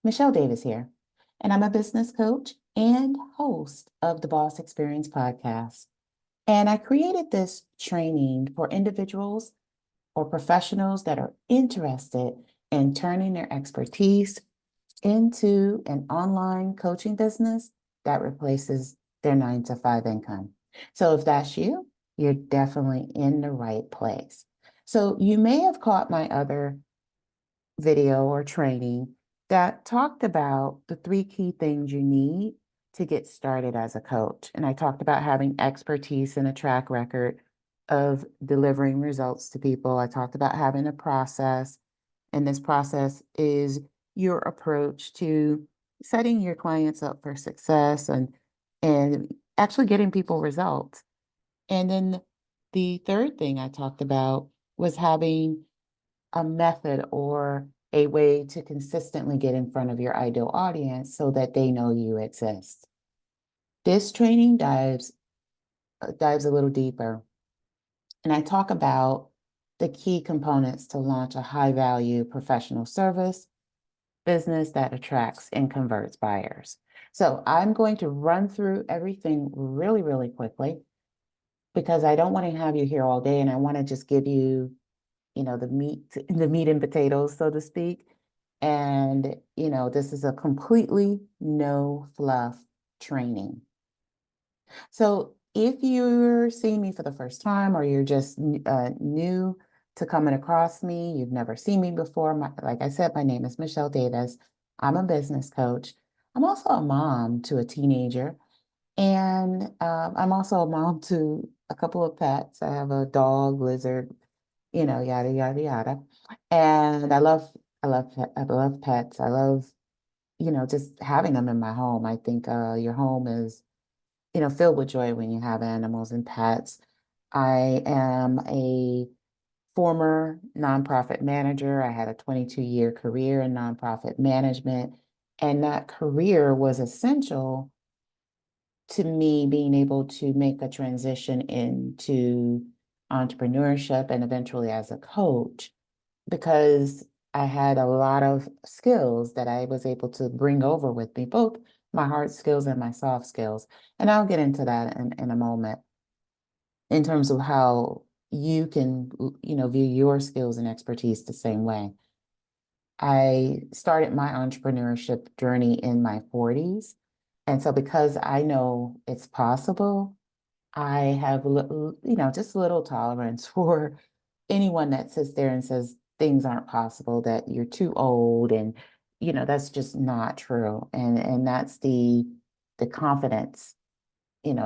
Michelle Davis here, and I'm a business coach and host of the Boss Experience podcast. And I created this training for individuals or professionals that are interested in turning their expertise into an online coaching business that replaces their 9 to 5 income. So if that's you, you're definitely in the right place. So you may have caught my other video or training that talked about the 3 key things you need to get started as a coach. And I talked about having expertise and a track record of delivering results to people. I talked about having a process, and this process is your approach to setting your clients up for success and actually getting people results. And then the third thing I talked about was having a method or a way to consistently get in front of your ideal audience so that they know you exist. This training dives a little deeper, and I talk about the key components to launch a high-value professional service business that attracts and converts buyers. So I'm going to run through everything really, really quickly because I don't want to have you here all day, and I want to just give you the meat and potatoes, so to speak. And, this is a completely no fluff training. So if you're seeing me for the first time or you're just new to coming across me, you've never seen me before, like I said, my name is Michelle Davis. I'm a business coach. I'm also a mom to a teenager. And I'm also a mom to a couple of pets. I have a dog, lizard, yada, yada, yada. And I love pets. I love, just having them in my home. I think your home is, filled with joy when you have animals and pets. I am a former nonprofit manager. I had a 22-year career in nonprofit management, and that career was essential to me being able to make a transition into entrepreneurship and eventually as a coach because I had a lot of skills that I was able to bring over with me, both my hard skills and my soft skills. And I'll get into that in a moment in terms of how you can, view your skills and expertise the same way. I started my entrepreneurship journey in my 40s. And so because I know it's possible, I have, just a little tolerance for anyone that sits there and says things aren't possible, that you're too old, and that's just not true. And that's the confidence,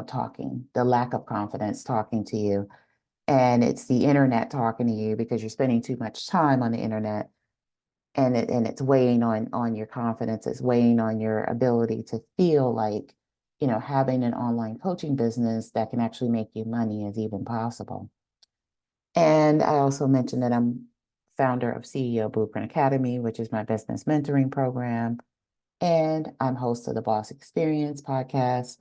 talking, the lack of confidence talking to you. And it's the internet talking to you because you're spending too much time on the internet, and it's weighing on your confidence, it's weighing on your ability to feel like, having an online coaching business that can actually make you money is even possible. And I also mentioned that I'm founder of CEO Blueprint Academy, which is my business mentoring program. And I'm host of the Boss Experience podcast.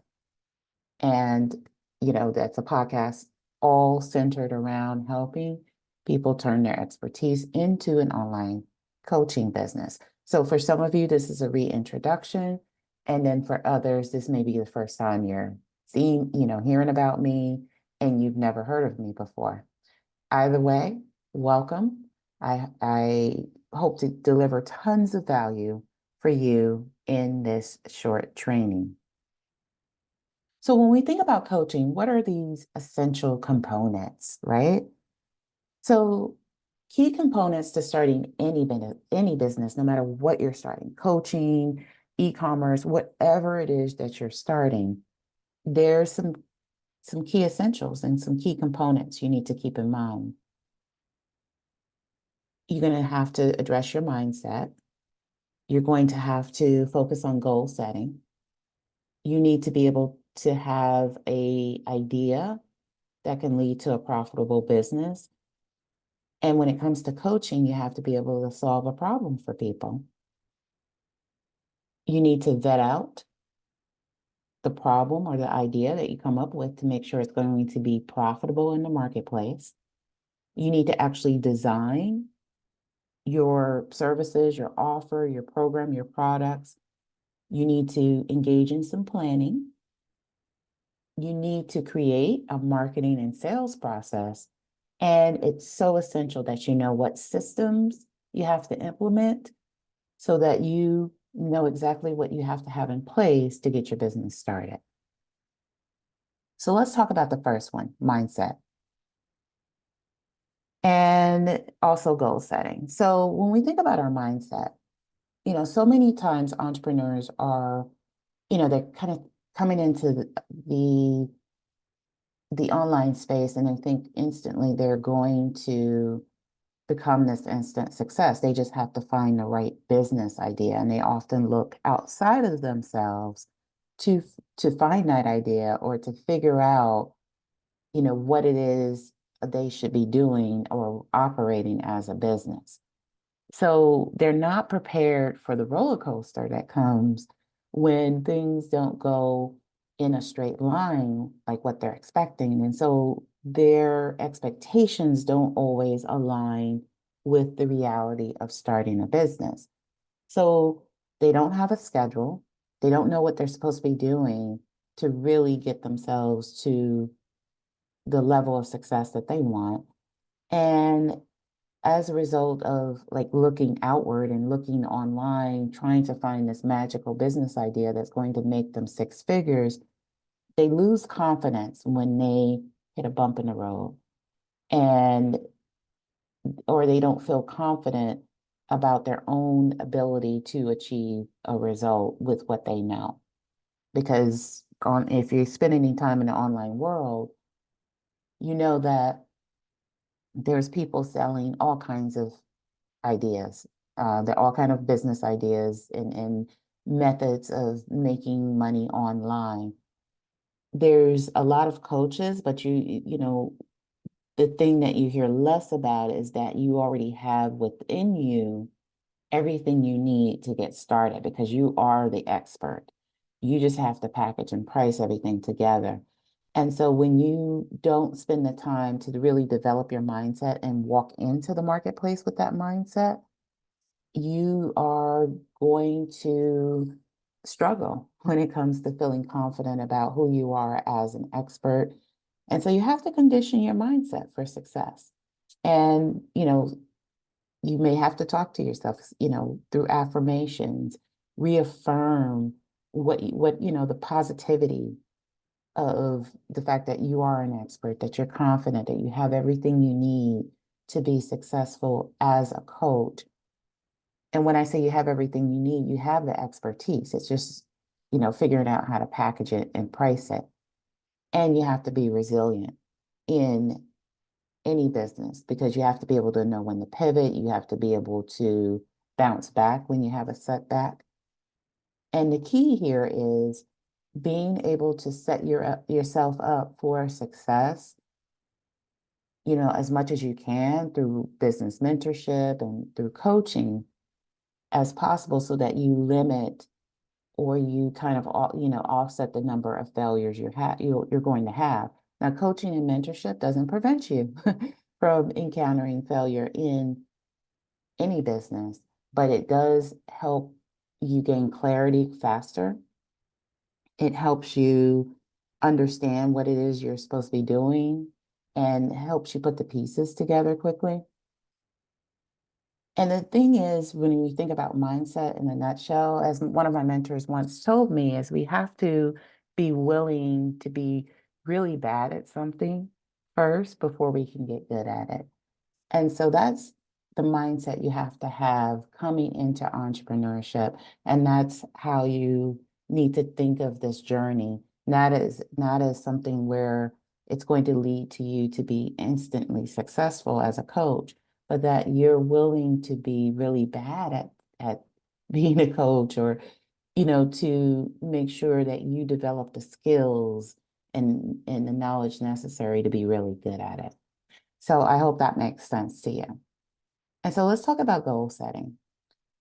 And, that's a podcast all centered around helping people turn their expertise into an online coaching business. So for some of you, this is a reintroduction. And then for others, this may be the first time you're hearing about me and you've never heard of me before. Either way, welcome. I hope to deliver tons of value for you in this short training. So when we think about coaching, what are these essential components, right? So key components to starting any business, no matter what you're starting, coaching, e-commerce, whatever it is that you're starting, there's some key essentials and some key components you need to keep in mind. You're going to have to address your mindset. You're going to have to focus on goal setting. You need to be able to have an idea that can lead to a profitable business. And when it comes to coaching, you have to be able to solve a problem for people. You need to vet out the problem or the idea that you come up with to make sure it's going to be profitable in the marketplace. You need to actually design your services, your offer, your program, your products. You need to engage in some planning. You need to create a marketing and sales process. And it's so essential that you know what systems you have to implement so that you know exactly what you have to have in place to get your business started. So let's talk about the first one, mindset, and also goal setting. So when we think about our mindset, so many times entrepreneurs are, they're kind of coming into the the online space and they think instantly they're going to become this instant success. They just have to find the right business idea, and they often look outside of themselves to to find that idea or to figure out, what it is they should be doing or operating as a business. So they're not prepared for the roller coaster that comes when things don't go in a straight line like what they're expecting. And so their expectations don't always align with the reality of starting a business. So they don't have a schedule. They don't know what they're supposed to be doing to really get themselves to the level of success that they want. And as a result of like looking outward and looking online, trying to find this magical business idea that's going to make them six figures, they lose confidence when they hit a bump in the road and or they don't feel confident about their own ability to achieve a result with what they know. Because if you spend any time in the online world, you know that there's people selling all kinds of ideas. There are all kind of business ideas and methods of making money online. There's a lot of coaches, but the thing that you hear less about is that you already have within you everything you need to get started because you are the expert. You just have to package and price everything together. And so when you don't spend the time to really develop your mindset and walk into the marketplace with that mindset, you are going to struggle when it comes to feeling confident about who you are as an expert. And so you have to condition your mindset for success. And, you may have to talk to yourself, through affirmations, reaffirm the positivity of the fact that you are an expert, that you're confident, that you have everything you need to be successful as a coach. And when I say you have everything you need, you have the expertise. It's just, figuring out how to package it and price it. And you have to be resilient in any business because you have to be able to know when to pivot. You have to be able to bounce back when you have a setback. And the key here is being able to set yourself up for success, as much as you can through business mentorship and through coaching as possible so that you limit or you kind of offset the number of failures you're going to have. Now, coaching and mentorship doesn't prevent you from encountering failure in any business, but it does help you gain clarity faster. It helps you understand what it is you're supposed to be doing and helps you put the pieces together quickly. And the thing is, when you think about mindset in a nutshell, as one of my mentors once told me, is we have to be willing to be really bad at something first before we can get good at it. And so that's the mindset you have to have coming into entrepreneurship. And that's how you need to think of this journey, not as something where it's going to lead to you to be instantly successful as a coach, but that you're willing to be really bad at being a coach or, to make sure that you develop the skills and the knowledge necessary to be really good at it. So I hope that makes sense to you. And so let's talk about goal setting.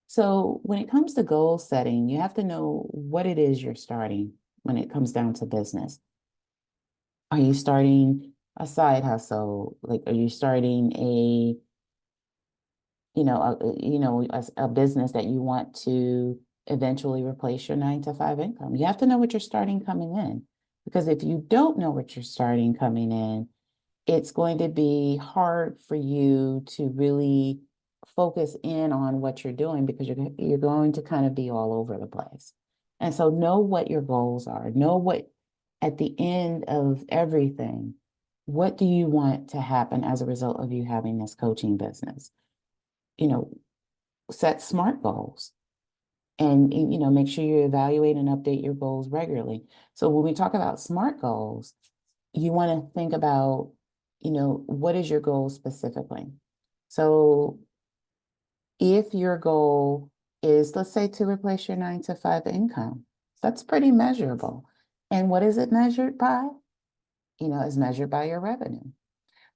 So when it comes to goal setting, you have to know what it is you're starting when it comes down to business. Are you starting a side hustle? Like, are you starting as a business that you want to eventually replace your 9 to 5 income. You have to know what you're starting coming in. Because if you don't know what you're starting coming in, it's going to be hard for you to really focus in on what you're doing because you're going to kind of be all over the place. And so know what your goals are. Know what at the end of everything, what do you want to happen as a result of you having this coaching business? You know, set SMART goals and make sure you evaluate and update your goals regularly. So when we talk about SMART goals, you want to think about, what is your goal specifically? So if your goal is, let's say, to replace your 9 to 5 income, that's pretty measurable. And what is it measured by? It's measured by your revenue.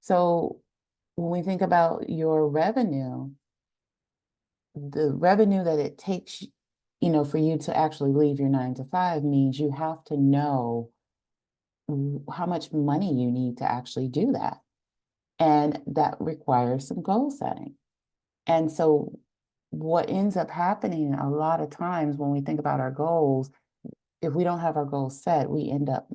So when we think about your revenue, the revenue that it takes, for you to actually leave your 9 to 5 means you have to know how much money you need to actually do that. And that requires some goal setting. And so what ends up happening a lot of times when we think about our goals, if we don't have our goals set, we end up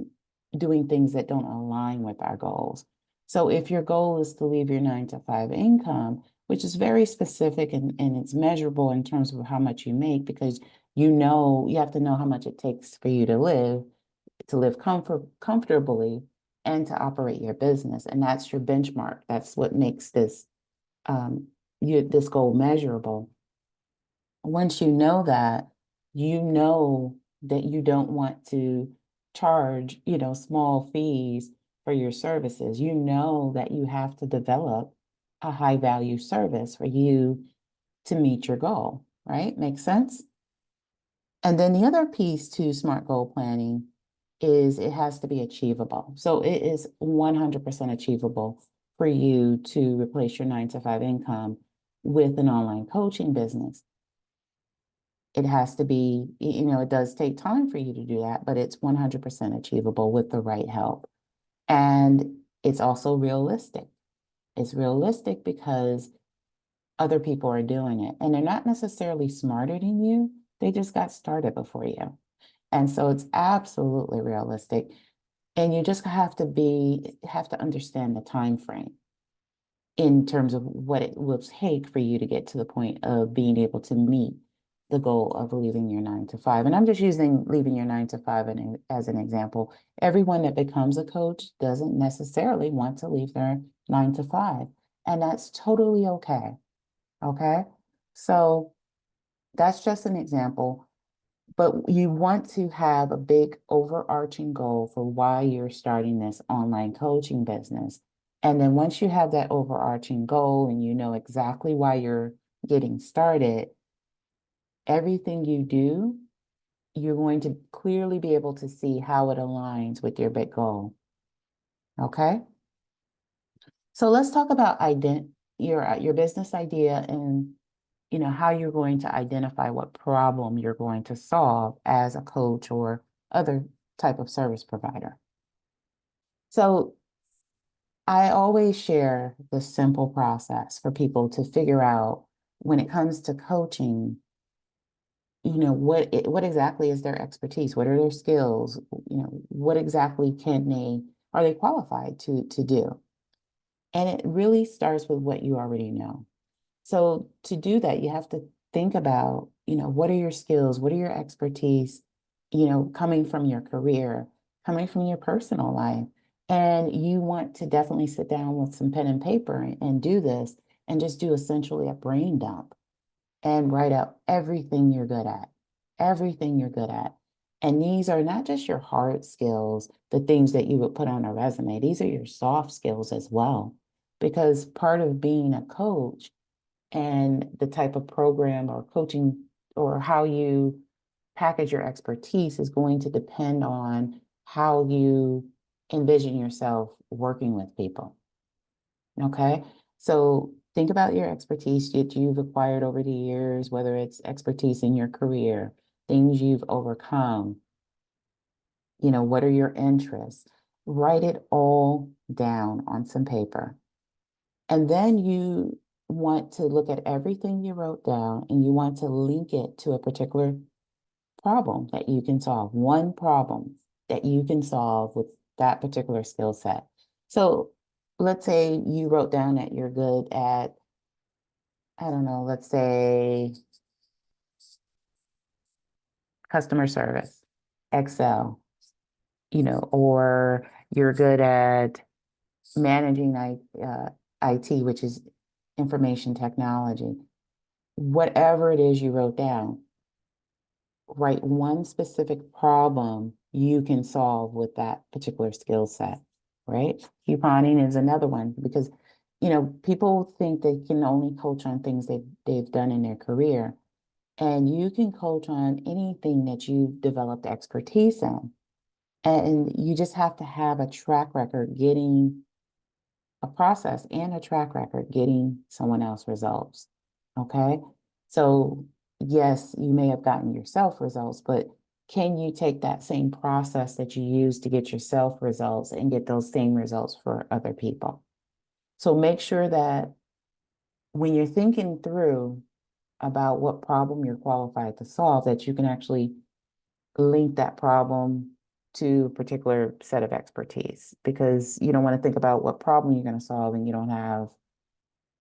doing things that don't align with our goals. So if your goal is to leave your 9 to 5 income, which is very specific and it's measurable in terms of how much you make, because you have to know how much it takes for you to live comfortably and to operate your business. And that's your benchmark. That's what makes this goal measurable. Once you know that you don't want to charge, small fees for your services. You know that you have to develop a high value service for you to meet your goal, right? Makes sense? And then the other piece to SMART goal planning is it has to be achievable. So it is 100% achievable for you to replace your 9 to 5 income with an online coaching business. It has to be, it does take time for you to do that, but it's 100% achievable with the right help. And it's also realistic. It's realistic because other people are doing it and they're not necessarily smarter than you. They just got started before you. And so it's absolutely realistic. And you just have to understand the time frame in terms of what it will take for you to get to the point of being able to meet the goal of leaving your 9 to 5. And I'm just using leaving your 9 to 5 as an example. Everyone that becomes a coach doesn't necessarily want to leave their 9 to 5. And that's totally okay. Okay. So that's just an example. But you want to have a big overarching goal for why you're starting this online coaching business. And then once you have that overarching goal and you know exactly why you're getting started, everything you do, you're going to clearly be able to see how it aligns with your big goal. Okay? So let's talk about your business idea and how you're going to identify what problem you're going to solve as a coach or other type of service provider. So I always share the simple process for people to figure out when it comes to coaching, what exactly is their expertise? What are their skills? What exactly are they qualified to do? And it really starts with what you already know. So to do that, you have to think about, what are your skills? What are your expertise, coming from your career, coming from your personal life? And you want to definitely sit down with some pen and paper and do this and just do essentially a brain dump and write out everything you're good at, everything you're good at. And these are not just your hard skills, the things that you would put on a resume. These are your soft skills as well. Because part of being a coach and the type of program or coaching or how you package your expertise is going to depend on how you envision yourself working with people. Okay. So think about your expertise that you've acquired over the years, whether it's expertise in your career, things you've overcome, what are your interests? Write it all down on some paper. And then you want to look at everything you wrote down and you want to link it to a particular problem that you can solve, one problem that you can solve with that particular skill set. So let's say you wrote down that you're good at, I don't know, let's say customer service, Excel, or you're good at managing IT, which is information technology. Whatever it is you wrote down, write one specific problem you can solve with that particular skill set, right? Couponing is another one because, people think they can only coach on things they've done in their career. And you can coach on anything that you've developed expertise in. And you just have to have a track record getting a process and a track record getting someone else results. Okay. So, yes, you may have gotten yourself results, but can you take that same process that you use to get yourself results and get those same results for other people? So, make sure that when you're thinking through about what problem you're qualified to solve, that you can actually link that problem to a particular set of expertise because you don't want to think about what problem you're going to solve and you don't have,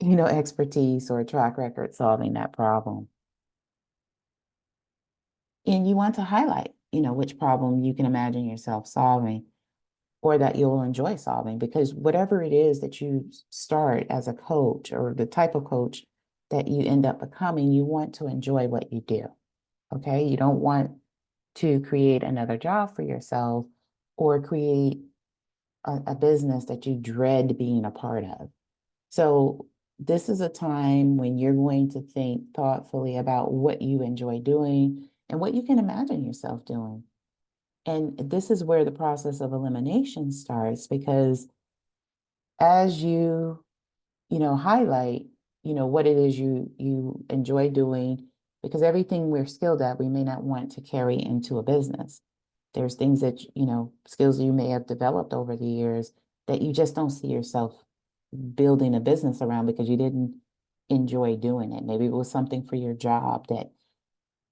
expertise or a track record solving that problem. And you want to highlight, which problem you can imagine yourself solving or that you'll enjoy solving because whatever it is that you start as a coach or the type of coach that you end up becoming, you want to enjoy what you do. Okay. You don't want to create another job for yourself or create a business that you dread being a part of. So this is a time when you're going to think thoughtfully about what you enjoy doing and what you can imagine yourself doing. And this is where the process of elimination starts because as you highlight, what it is you enjoy doing, because everything we're skilled at, we may not want to carry into a business. There's things that, skills you may have developed over the years that you just don't see yourself building a business around because you didn't enjoy doing it. Maybe it was something for your job that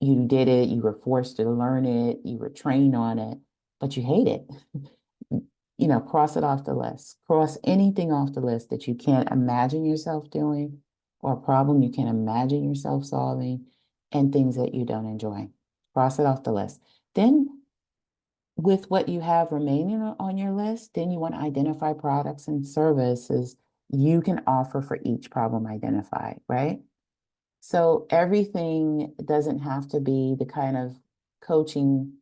you did it, you were forced to learn it, you were trained on it, but you hate it. Cross it off the list. Cross anything off the list that you can't imagine yourself doing or a problem you can imagine yourself solving and things that you don't enjoy. Cross it off the list. Then with what you have remaining on your list, then you want to identify products and services you can offer for each problem identified, right? So everything doesn't have to be the kind of coaching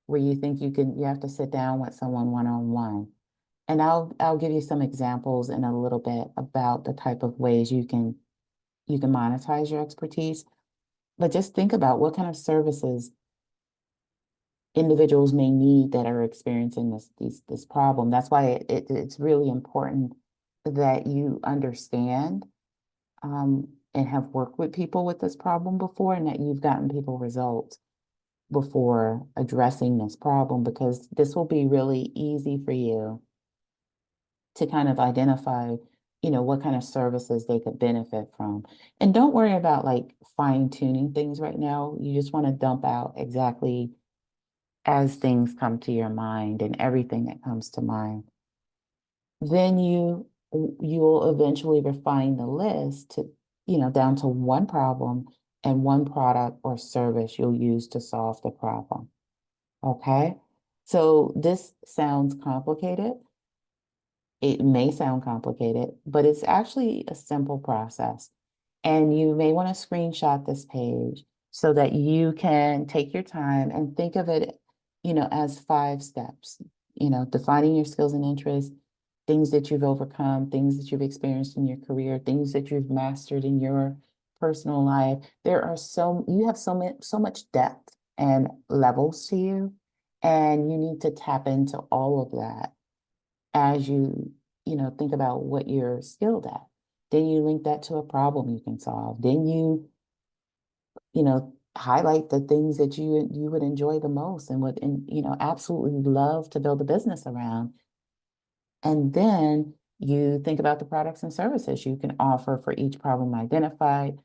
where you think you have to sit down with someone one-on-one. And I'll give you some examples in a little bit about the type of ways you can monetize your expertise. But just think about what kind of services individuals may need that are experiencing this problem. That's why it's really important that you understand and have worked with people with this problem before and that you've gotten people results before addressing this problem because this will be really easy for you to kind of identify, what kind of services they could benefit from. And don't worry about like fine tuning things right now. You just want to dump out exactly as things come to your mind and everything that comes to mind. Then you will eventually refine the list to, down to one problem and one product or service you'll use to solve the problem. Okay? So this sounds complicated. It may sound complicated, but it's actually a simple process. And you may want to screenshot this page so that you can take your time and think of it, as 5 steps, defining your skills and interests, things that you've overcome, things that you've experienced in your career, things that you've mastered in your personal life. You have so much depth and levels to you, and you need to tap into all of that as you think about what you're skilled at. Then you link that to a problem you can solve. Then highlight the things that you would enjoy the most and would, absolutely love to build a business around. And then You think about the products and services you can offer for each problem identified.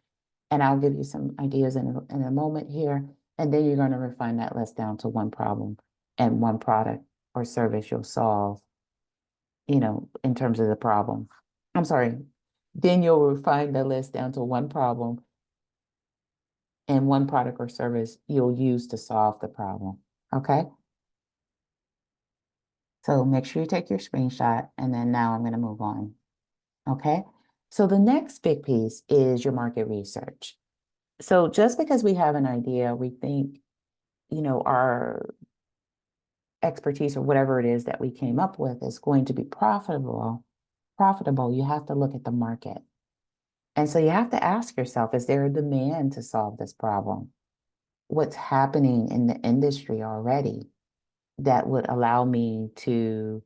And I'll give you some ideas in a moment here. And then you're going to refine that list down to one problem and one product or service you'll solve, in terms of the problem. I'm sorry. Then you'll refine the list down to one problem and one product or service you'll use to solve the problem. Okay. So make sure you take your screenshot, and then now I'm going to move on. Okay. So the next big piece is your market research. So just because we have an idea, we think, our expertise or whatever it is that we came up with is going to be profitable, you have to look at the market. And so you have to ask yourself, is there a demand to solve this problem? What's happening in the industry already that would allow me to,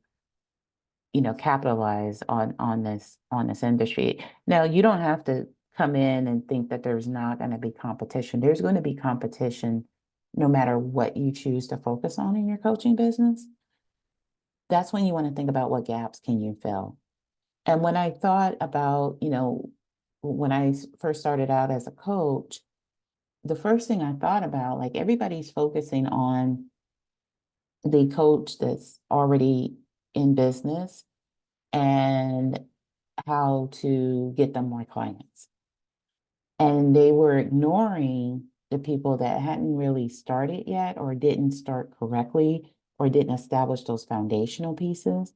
capitalize on this industry? Now, you don't have to come in and think that there's not going to be competition. There's going to be competition no matter what you choose to focus on in your coaching business. That's when you want to think about what gaps can you fill. And when I thought about, when I first started out as a coach, the first thing I thought about, like everybody's focusing on the coach that's already in business and how to get them more clients. And they were ignoring the people that hadn't really started yet or didn't start correctly or didn't establish those foundational pieces.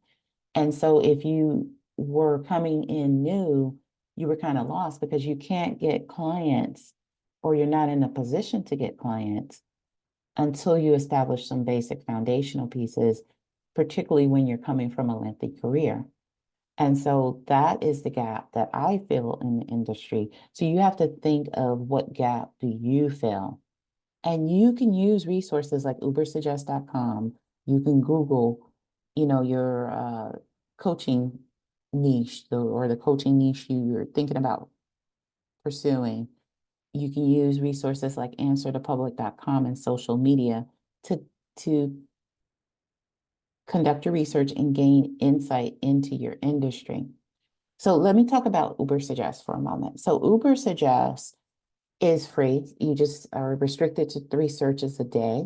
And so if you were coming in new, you were kind of lost because you can't get clients or you're not in a position to get clients until you establish some basic foundational pieces, particularly when you're coming from a lengthy career. And so that is the gap that I feel in the industry. So you have to think of what gap do you fill? And you can use resources like ubersuggest.com. You can Google, your coaching niche or the coaching niche you're thinking about pursuing. You can use resources like answerthepublic.com and social media to conduct your research and gain insight into your industry. So let me talk about Uber Suggest for a moment. So Uber Suggest is free. You just are restricted to 3 searches a day.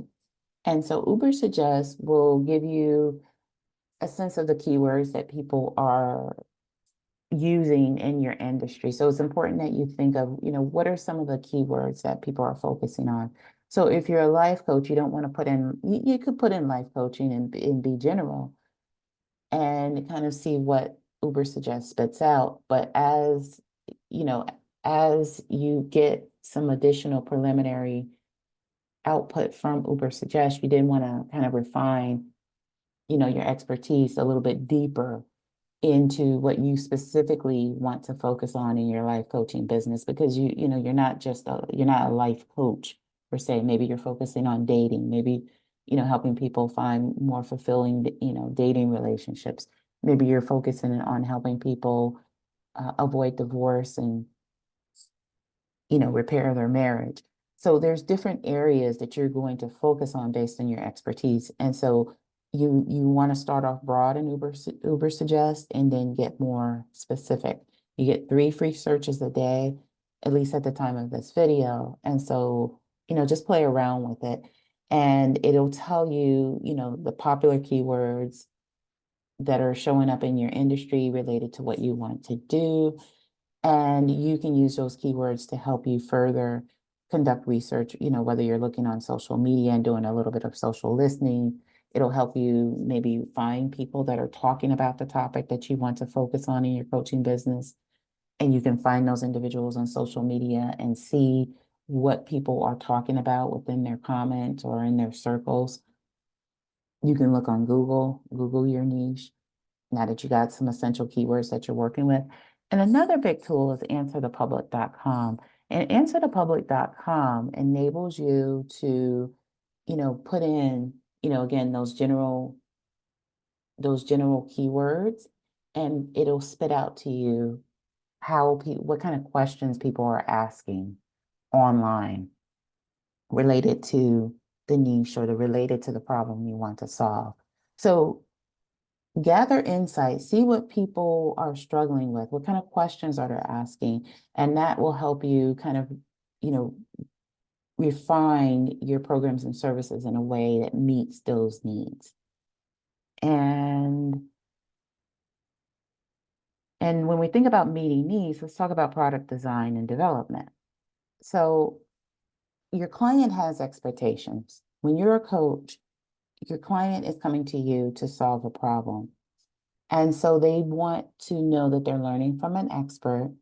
And so Uber Suggest will give you a sense of the keywords that people are using in your industry. So it's important that you think of, what are some of the keywords that people are focusing on. So if you're a life coach, you don't want to put in, you could put in life coaching and be general and kind of see what Uber Suggest spits out. But you know, as you get some additional preliminary output from Uber Suggest, you did want to kind of refine, your expertise a little bit deeper into what you specifically want to focus on in your life coaching business, because you're not a life coach per se. Maybe you're focusing on dating, maybe, helping people find more fulfilling, dating relationships. Maybe you're focusing on helping people avoid divorce and, repair their marriage. So there's different areas that you're going to focus on based on your expertise. And so you want to start off broad in Uber Suggest and then get more specific. You get 3 free searches a day, at least at the time of this video. And so, just play around with it. And it'll tell you, the popular keywords that are showing up in your industry related to what you want to do. And you can use those keywords to help you further conduct research, whether you're looking on social media and doing a little bit of social listening. It'll help you maybe find people that are talking about the topic that you want to focus on in your coaching business. And you can find those individuals on social media and see what people are talking about within their comments or in their circles. You can look on Google your niche, now that you got some essential keywords that you're working with. And another big tool is answerthepublic.com. And answerthepublic.com enables you to, put in, again, those general keywords, and it'll spit out to you what kind of questions people are asking online related to the niche or related to the problem you want to solve. So gather insight, see what people are struggling with, what kind of questions are they asking, and that will help you kind of, you know, refine your programs and services in a way that meets those needs. And when we think about meeting needs, let's talk about product design and development. So your client has expectations. When you're a coach, your client is coming to you to solve a problem. And so they want to know that they're learning from an expert,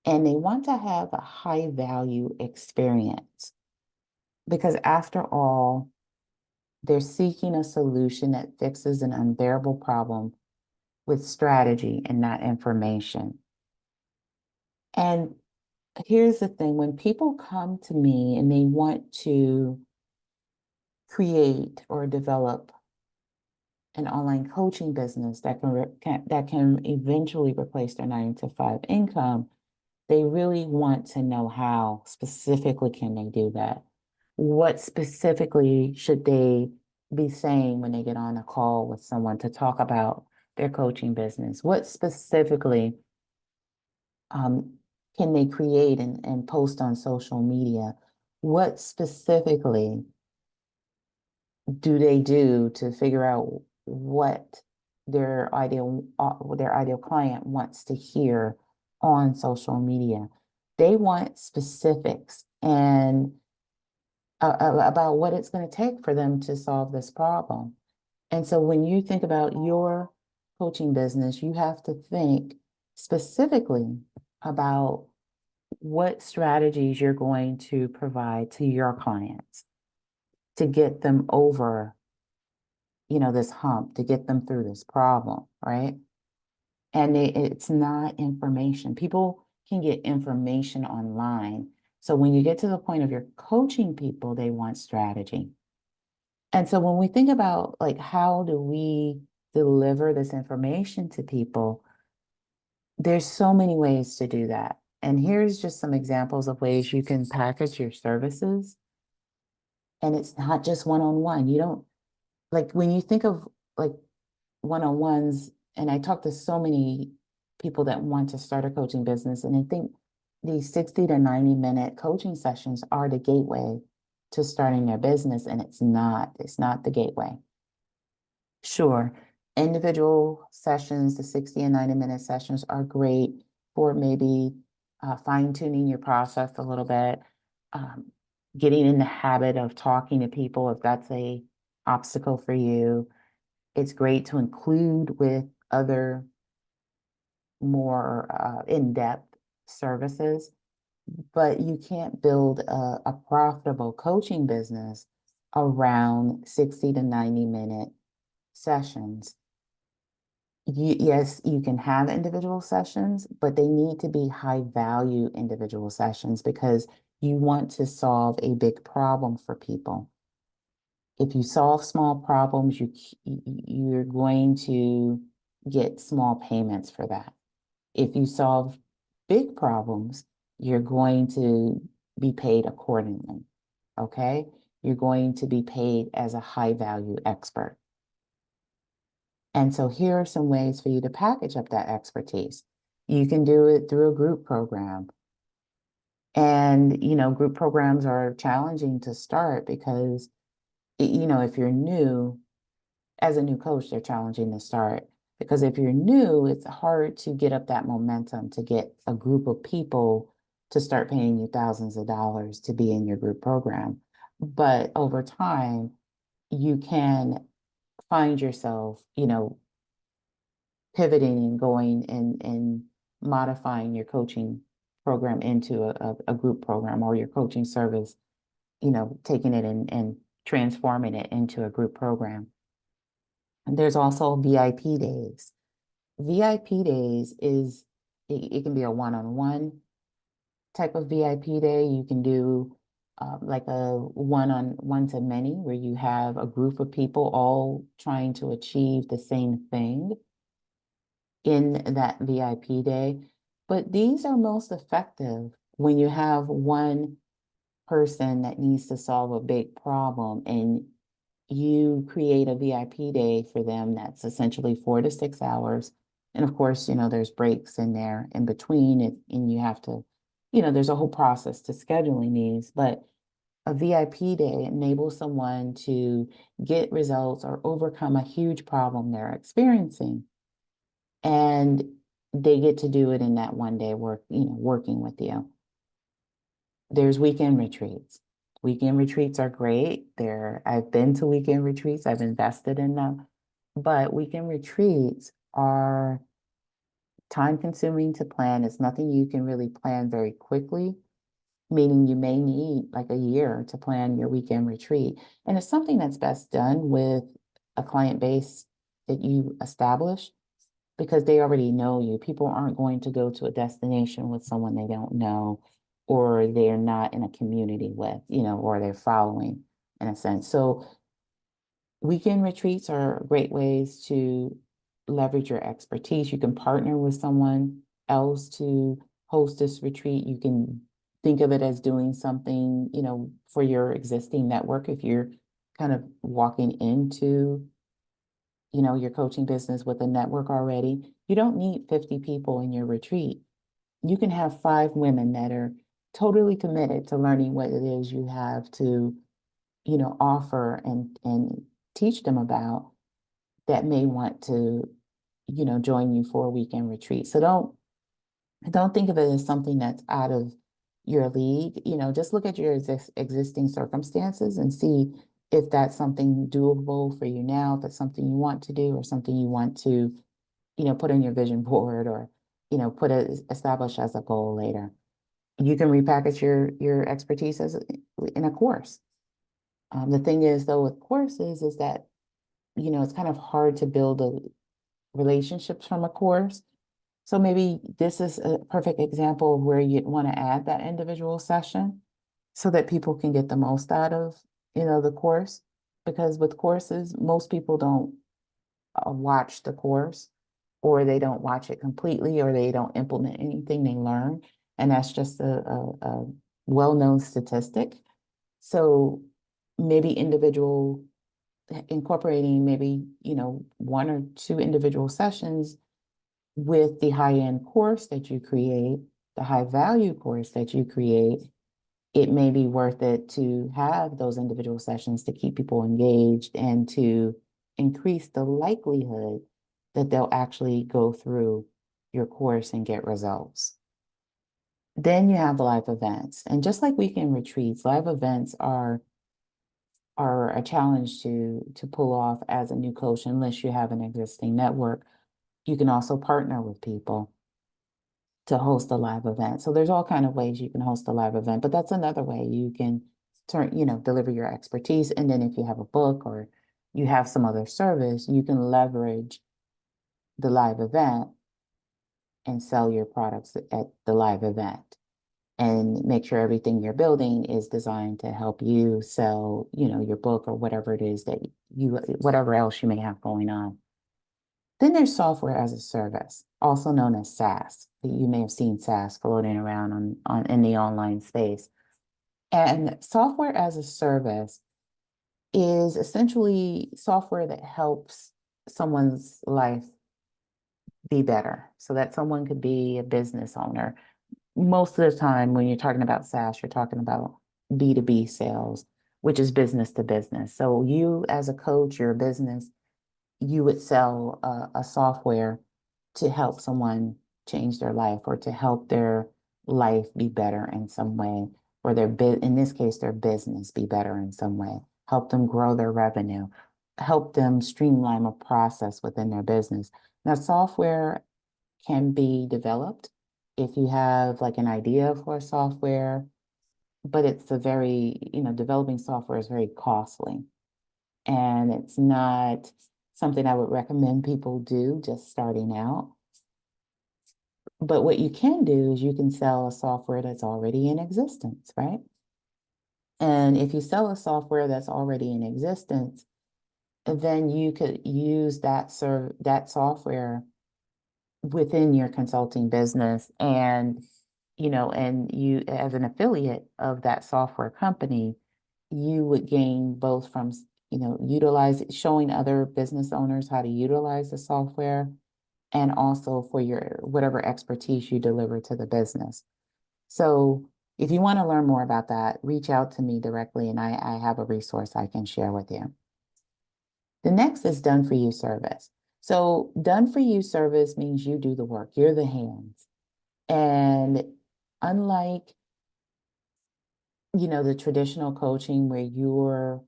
and they want to have a high value experience because, after all, they're seeking a solution that fixes an unbearable problem with strategy and not information. And here's the thing, when people come to me and they want to create or develop an online coaching business that can eventually replace their 9 to 5 income, they really want to know how specifically can they do that. What specifically should they be saying when they get on a call with someone to talk about their coaching business? What specifically um, can they create and post on social media? What specifically do they do to figure out what their ideal client wants to hear on social media? They want specifics and about what it's going to take for them to solve this problem. And so when you think about your coaching business, you have to think specifically about what strategies you're going to provide to your clients to get them over, this hump, to get them through this problem, right? And it's not information. People can get information online. So when you get to the point of your coaching people, they want strategy. And so when we think about like, how do we deliver this information to people, there's so many ways to do that. And here's just some examples of ways you can package your services. And it's not just one-on-one. You don't, like, when you think of like one-on-ones, and I talk to so many people that want to start a coaching business, and I think these 60 to 90-minute coaching sessions are the gateway to starting their business, and it's not the gateway. Sure, individual sessions, the 60 and 90-minute sessions are great for maybe fine-tuning your process a little bit, um, getting in the habit of talking to people if that's a obstacle for you. It's great to include with other more in-depth services, but you can't build a profitable coaching business around 60 to 90-minute sessions. Yes, you can have individual sessions, but they need to be high value individual sessions because you want to solve a big problem for people. If you solve small problems, you're going to get small payments for that. If you solve big problems, you're going to be paid accordingly. Okay? You're going to be paid as a high value expert. And so here are some ways for you to package up that expertise. You can do it through a group program. And, group programs are challenging to start because, if you're new, as a new coach, they're challenging to start because if you're new, it's hard to get up that momentum to get a group of people to start paying you thousands of dollars to be in your group program. But over time, you can find yourself, pivoting and going and modifying your coaching program into a group program, or your coaching service, taking it and transforming it into a group program. And there's also VIP days. VIP days it can be a one-on-one type of VIP day. You can do like a one-on-one to many, where you have a group of people all trying to achieve the same thing in that VIP day. But these are most effective when you have one person that needs to solve a big problem, and you create a VIP day for them that's essentially 4 to 6 hours. And of course, there's breaks in there in between it, and you have to, there's a whole process to scheduling these, but a VIP day enables someone to get results or overcome a huge problem they're experiencing. And they get to do it in that one day working with you. There's weekend retreats. Weekend retreats are great. I've been to weekend retreats, I've invested in them, but weekend retreats are time consuming to plan. It's nothing you can really plan very quickly, meaning you may need like a year to plan your weekend retreat. And it's something that's best done with a client base that you establish because they already know you. People aren't going to go to a destination with someone they don't know or they're not in a community with, or they're following in a sense. So weekend retreats are great ways to leverage your expertise. You can partner with someone else to host this retreat. You can think of it as doing something, for your existing network if you're kind of walking into your coaching business with a network already. You don't need 50 people in your retreat. You can have 5 women that are totally committed to learning what it is you have to, offer and teach them about that may want to, join you for a weekend retreat. So don't think of it as something that's out of your league. Just look at your existing circumstances and see if that's something doable for you now, if that's something you want to do or something you want to, put on your vision board or, establish as a goal later. You can repackage your expertise in a course. The thing is, though, with courses is that, it's kind of hard to build relationships from a course. So maybe this is a perfect example of where you'd want to add that individual session so that people can get the most out of, the course. Because with courses, most people don't watch the course or they don't watch it completely or they don't implement anything they learn. And that's just a well-known statistic. So maybe incorporating maybe, 1 or 2 individual sessions with the high-end course that you create, the high value course that you create, it may be worth it to have those individual sessions to keep people engaged and to increase the likelihood that they'll actually go through your course and get results. Then you have live events. And just like weekend retreats, live events are a challenge to pull off as a new coach unless you have an existing network. You can also partner with people to host a live event. So there's all kind of ways you can host a live event, but that's another way you can deliver your expertise. And then if you have a book or you have some other service, you can leverage the live event and sell your products at the live event and make sure everything you're building is designed to help you sell, your book or whatever it is that whatever else you may have going on. Then there's software as a service, also known as SaaS. You may have seen SaaS floating around in the online space. And software as a service is essentially software that helps someone's life be better so that someone could be a business owner. Most of the time, when you're talking about SaaS, you're talking about B2B sales, which is business to business. So you as a coach, your business, you would sell a software to help someone change their life or to help their life be better in some way, or in this case, their business be better in some way, help them grow their revenue, help them streamline a process within their business. Now, software can be developed if you have like an idea for a software, but it's developing software is very costly. And it's not something I would recommend people do just starting out. But what you can do is you can sell a software that's already in existence, right? And if you sell a software that's already in existence, then you could use that software within your consulting business and you as an affiliate of that software company, you would gain both from showing other business owners how to utilize the software, and also for your whatever expertise you deliver to the business. So if you want to learn more about that, reach out to me directly, and I have a resource I can share with you. The next is done for you service. So done for you service means you do the work, you're the hands. And unlike, the traditional coaching where you're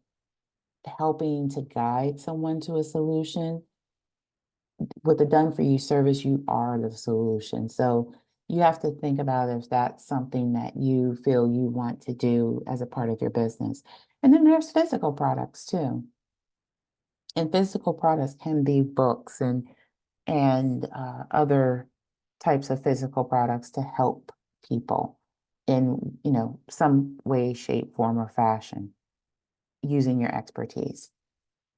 helping to guide someone to a solution, with the done for you service, you are the solution. So you have to think about if that's something that you feel you want to do as a part of your business. And then there's physical products too. And physical products can be books and other types of physical products to help people in, some way, shape, form, or fashion using your expertise.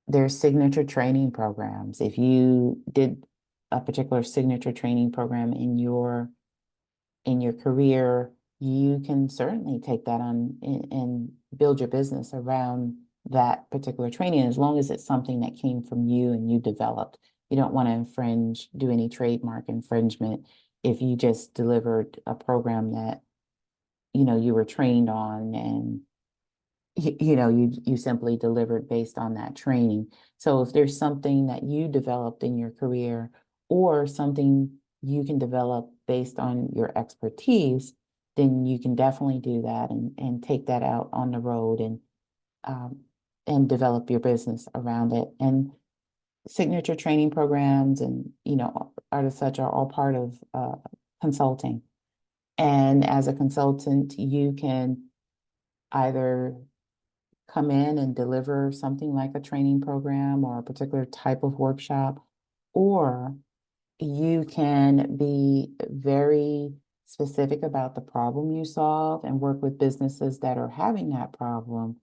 There's signature training programs. If you did a particular signature training program in your career, you can certainly take that on and build your business around that particular training, as long as it's something that came from you and you developed. You don't want to do any trademark infringement if you just delivered a program that, you were trained on, and you simply delivered based on that training. So if there's something that you developed in your career or something you can develop based on your expertise, then you can definitely do that and take that out on the road and develop your business around it. And signature training programs and, art as such are all part of consulting. And as a consultant, you can either come in and deliver something like a training program or a particular type of workshop, or you can be very specific about the problem you solve and work with businesses that are having that problem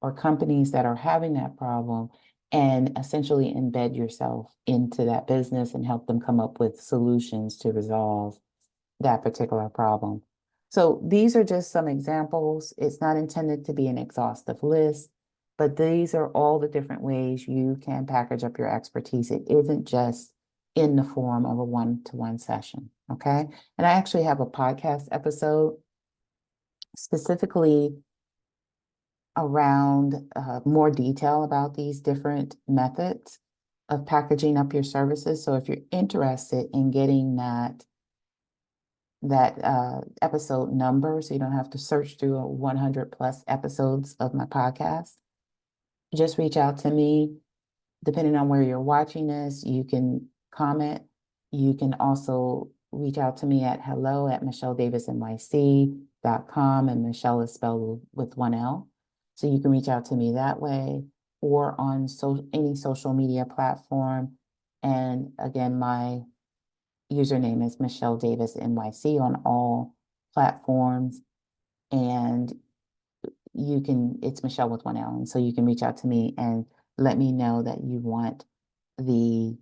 or companies that are having that problem, and essentially embed yourself into that business and help them come up with solutions to resolve that particular problem. So these are just some examples. It's not intended to be an exhaustive list, but these are all the different ways you can package up your expertise. It isn't just in the form of a one-to-one session, okay? And I actually have a podcast episode specifically around more detail about these different methods of packaging up your services. So if you're interested in getting that episode number, so you don't have to search through 100 plus episodes of my podcast, just reach out to me. Depending on where you're watching this, you can comment. You can also reach out to me at hello@michelledavisnyc.com, and Michelle is spelled with one L. So you can reach out to me that way, or on any social media platform. And again, my username is Michelle Davis NYC on all platforms. And it's Michelle with one L. And so you can reach out to me and let me know that you want the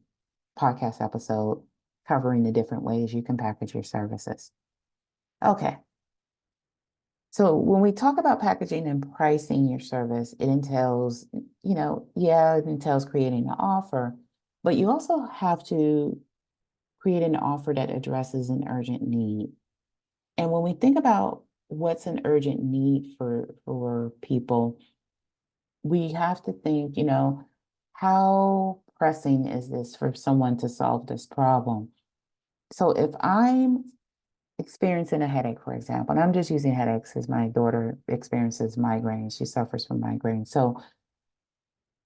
podcast episode covering the different ways you can package your services. Okay. So when we talk about packaging and pricing your service, it entails, it entails creating an offer, but you also have to create an offer that addresses an urgent need. And when we think about what's an urgent need for people, we have to think, how pressing is this for someone to solve this problem? So if I'm experiencing a headache, for example, and I'm just using headaches because my daughter experiences migraines, she suffers from migraines. So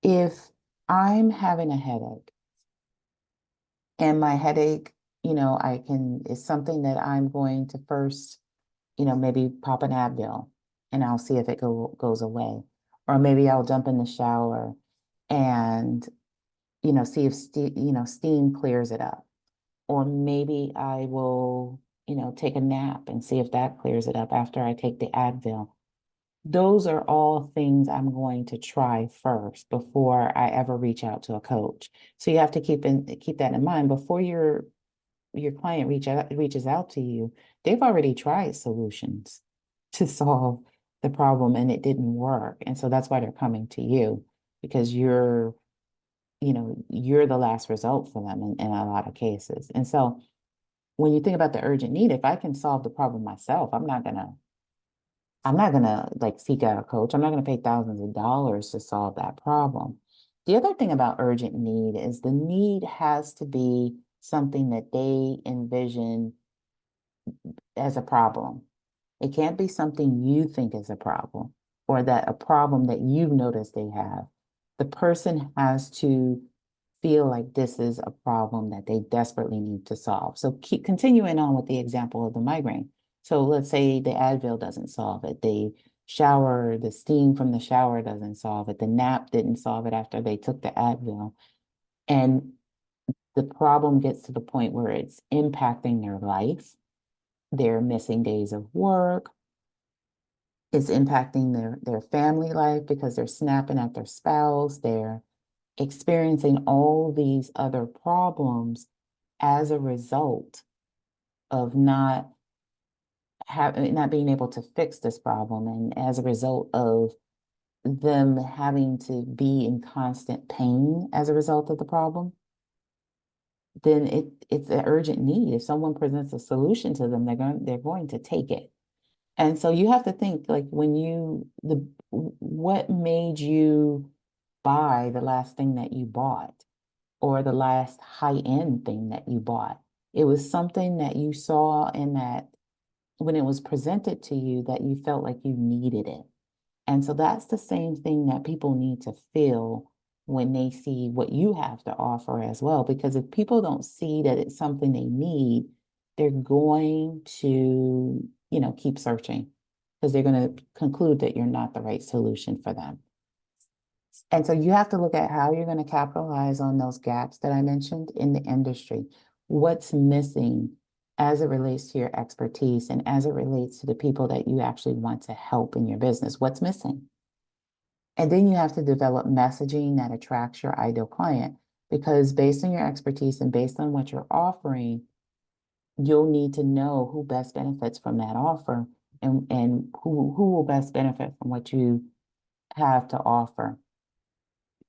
if I'm having a headache and my headache, it's something that I'm going to first, maybe pop an Advil and I'll see if it goes away. Or maybe I'll jump in the shower and, see if steam clears it up. Or maybe I will, take a nap and see if that clears it up after I take the Advil. Those are all things I'm going to try first before I ever reach out to a coach. So you have to keep that in mind before your client reaches out to you. They've already tried solutions to solve the problem and it didn't work. And so that's why they're coming to you. because you're the last result for them in a lot of cases. And so when you think about the urgent need, if I can solve the problem myself, I'm not gonna like seek out a coach. I'm not gonna pay thousands of dollars to solve that problem. The other thing about urgent need is the need has to be something that they envision as a problem. It can't be something you think is a problem or that a problem that you've noticed they have. The person has to feel like this is a problem that they desperately need to solve. So keep continuing on with the example of the migraine. So let's say the Advil doesn't solve it. The steam from the shower doesn't solve it. The nap didn't solve it after they took the Advil. And the problem gets to the point where it's impacting their life. They're missing days of work. It's impacting their family life because they're snapping at their spouse. They're experiencing all these other problems as a result of not being able to fix this problem, and as a result of them having to be in constant pain as a result of the problem, then it's an urgent need. If someone presents a solution to them, they're going to take it. And so you have to think like what made you buy the last thing that you bought or the last high-end thing that you bought. It was something that you saw and that when it was presented to you that you felt like you needed it. And so that's the same thing that people need to feel when they see what you have to offer as well. Because if people don't see that it's something they need, they're going to, keep searching because they're going to conclude that you're not the right solution for them. And so you have to look at how you're going to capitalize on those gaps that I mentioned in the industry. What's missing as it relates to your expertise and as it relates to the people that you actually want to help in your business? What's missing? And then you have to develop messaging that attracts your ideal client because based on your expertise and based on what you're offering, you'll need to know who best benefits from that offer and who will best benefit from what you have to offer.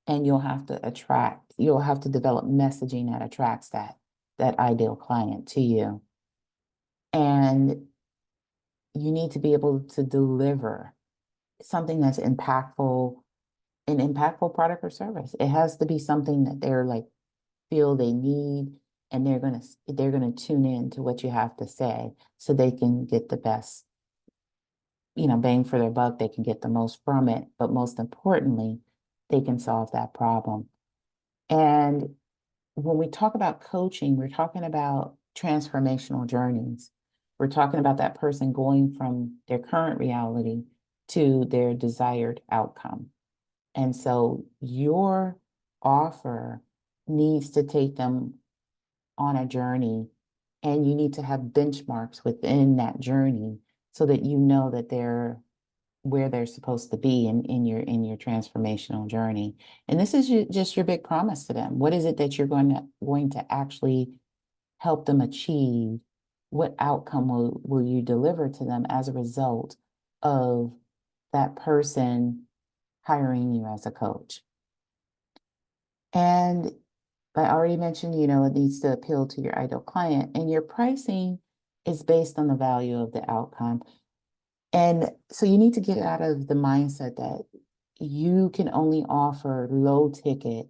And you'll have to develop messaging that attracts that ideal client to you. And you need to be able to deliver something that's impactful, an impactful product or service. It has to be something that they're like feel they need, and they're gonna tune in to what you have to say so they can get the best, bang for their buck. They can get the most from it, but most importantly, they can solve that problem. And when we talk about coaching, we're talking about transformational journeys. We're talking about that person going from their current reality to their desired outcome. And so your offer needs to take them on a journey, and you need to have benchmarks within that journey so that you know that they're where they're supposed to be in your transformational journey. And this is just your big promise to them. What is it that you're going to actually help them achieve? What outcome will you deliver to them as a result of that person hiring you as a coach? And I already mentioned, it needs to appeal to your ideal client, and your pricing is based on the value of the outcome. And so you need to get out of the mindset that you can only offer low ticket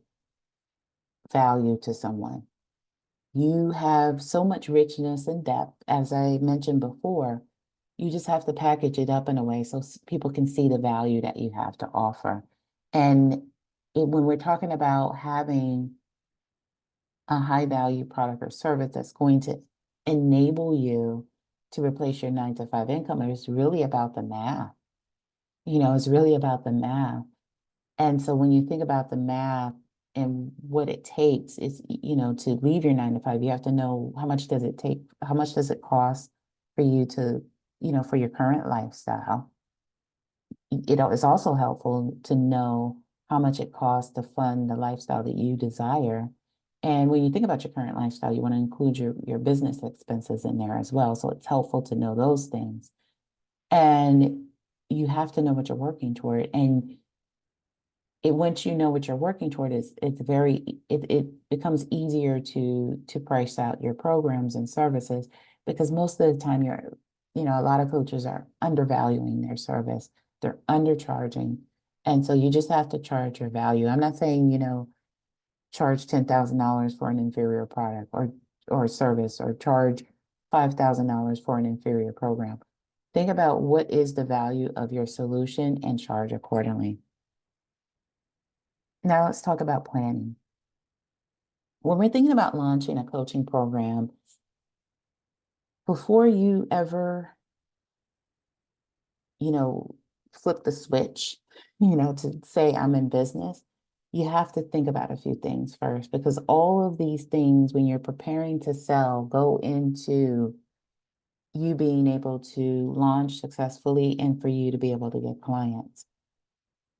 value to someone. You have so much richness and depth, as I mentioned before. You just have to package it up in a way so people can see the value that you have to offer. And when we're talking about having a high value product or service that's going to enable you to replace your 9 to 5 income, it's really about the math. It's really about the math. And so when you think about the math and what it takes is, to leave your 9 to 5, you have to know how much does it take, how much does it cost for you to, for your current lifestyle. It's also helpful to know how much it costs to fund the lifestyle that you desire. And when you think about your current lifestyle, you want to include your business expenses in there as well. So it's helpful to know those things. And you have to know what you're working toward. And once you know what you're working toward, it becomes easier to price out your programs and services, because most of the time a lot of coaches are undervaluing their service. They're undercharging. And so you just have to charge your value. I'm not saying, charge $10,000 for an inferior product or service, or charge $5,000 for an inferior program. Think about what is the value of your solution and charge accordingly. Now let's talk about planning. When we're thinking about launching a coaching program, before you ever, you know, flip the switch, to say I'm in business, you have to think about a few things first, because all of these things, when you're preparing to sell, go into you being able to launch successfully and for you to be able to get clients.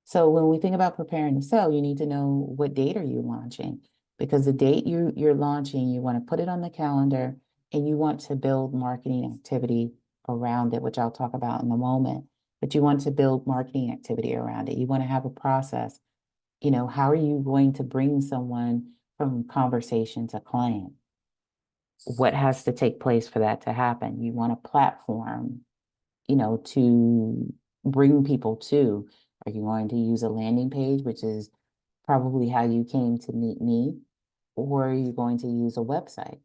So when we think about preparing to sell, you need to know what date are you launching, because the date you're launching, you want to put it on the calendar, and you want to build marketing activity around it, which I'll talk about in a moment. But you want to build marketing activity around it. You want to have a process. How are you going to bring someone from conversation to client? What has to take place for that to happen? You want a platform, to bring people to. Are you going to use a landing page, which is probably how you came to meet me, or are you going to use a website?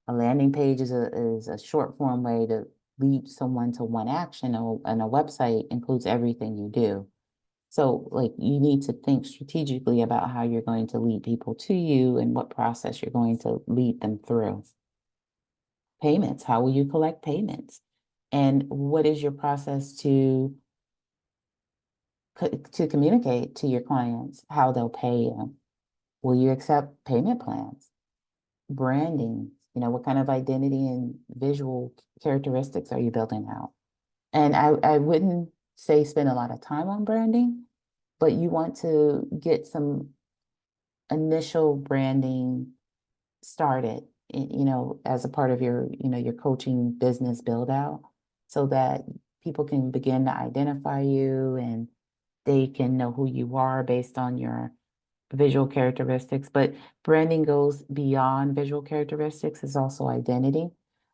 A landing page is a short form way to lead someone to one action, and a website includes everything you do. So, like, you need to think strategically about how you're going to lead people to you and what process you're going to lead them through. Payments, how will you collect payments? And what is your process to communicate to your clients how they'll pay you? Will you accept payment plans? Branding, what kind of identity and visual characteristics are you building out? And I wouldn't say spend a lot of time on branding, but you want to get some initial branding started, as a part of your coaching business build out, so that people can begin to identify you, and they can know who you are based on your visual characteristics. But branding goes beyond visual characteristics, it's also identity.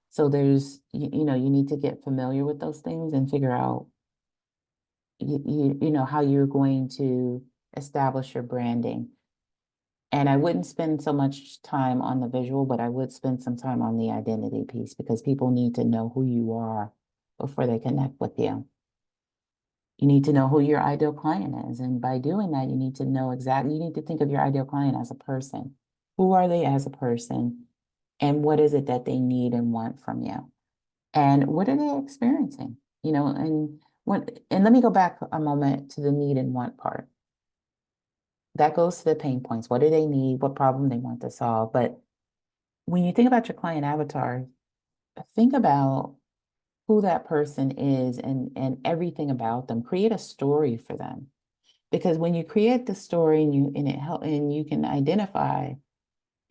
So you need to get familiar with those things and figure out, how you're going to establish your branding. And I wouldn't spend so much time on the visual, but I would spend some time on the identity piece, because people need to know who you are before they connect with you. You need to know who your ideal client is. And by doing that, you need to think of your ideal client as a person. Who are they as a person? And what is it that they need and want from you? And what are they experiencing? And let me go back a moment to the need and want part. That goes to the pain points. What do they need? What problem they want to solve? But when you think about your client avatar, think about who that person is, and everything about them. Create a story for them. Because when you create the story, and you can identify,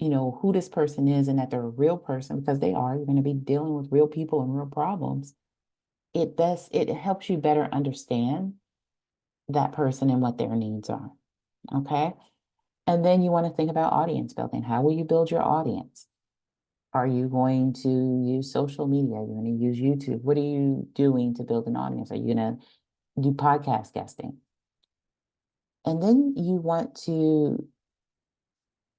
who this person is, and that they're a real person, because you're going to be dealing with real people and real problems. It helps you better understand that person and what their needs are. Okay. And then you want to think about audience building. How will you build your audience? Are you going to use social media? Are you going to use YouTube? What are you doing to build an audience? Are you going to do podcast guesting? And then you want to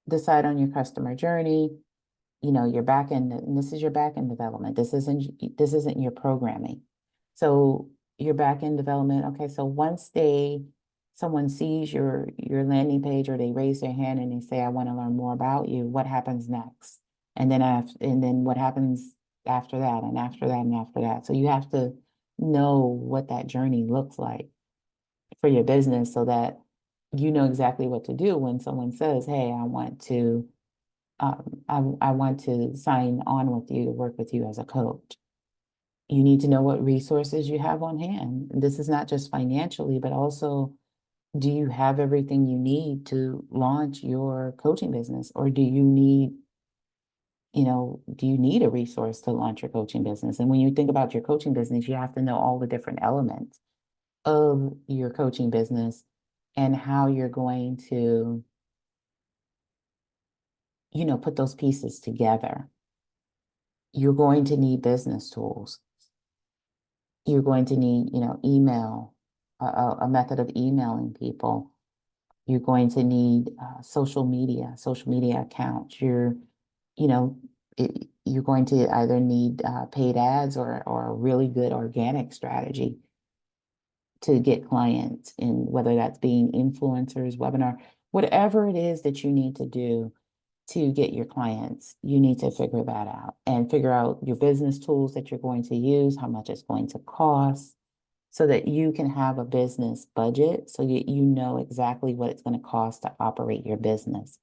decide on your customer journey, your back end, and this is your back end development. This isn't your programming. So your back end development, okay, so once someone sees your landing page, or they raise their hand and they say, I want to learn more about you, what happens next? And then what happens after that, and after that, and after that. So you have to know what that journey looks like for your business, so that you know exactly what to do when someone says, hey, I want to sign on with you to work with you as a coach. You need to know what resources you have on hand. This is not just financially, but also, do you have everything you need to launch your coaching business? Or do you need a resource to launch your coaching business? And when you think about your coaching business, you have to know all the different elements of your coaching business, and how you're going to, put those pieces together. You're going to need business tools. You're going to need, email, a method of emailing people. You're going to need social media accounts. You know, you're going to either need paid ads or a really good organic strategy to get clients, and whether that's being influencers, webinar, whatever it is that you need to do to get your clients, you need to figure that out and figure out your business tools that you're going to use, how much it's going to cost, so that you can have a business budget so you know exactly what it's going to cost to operate your business.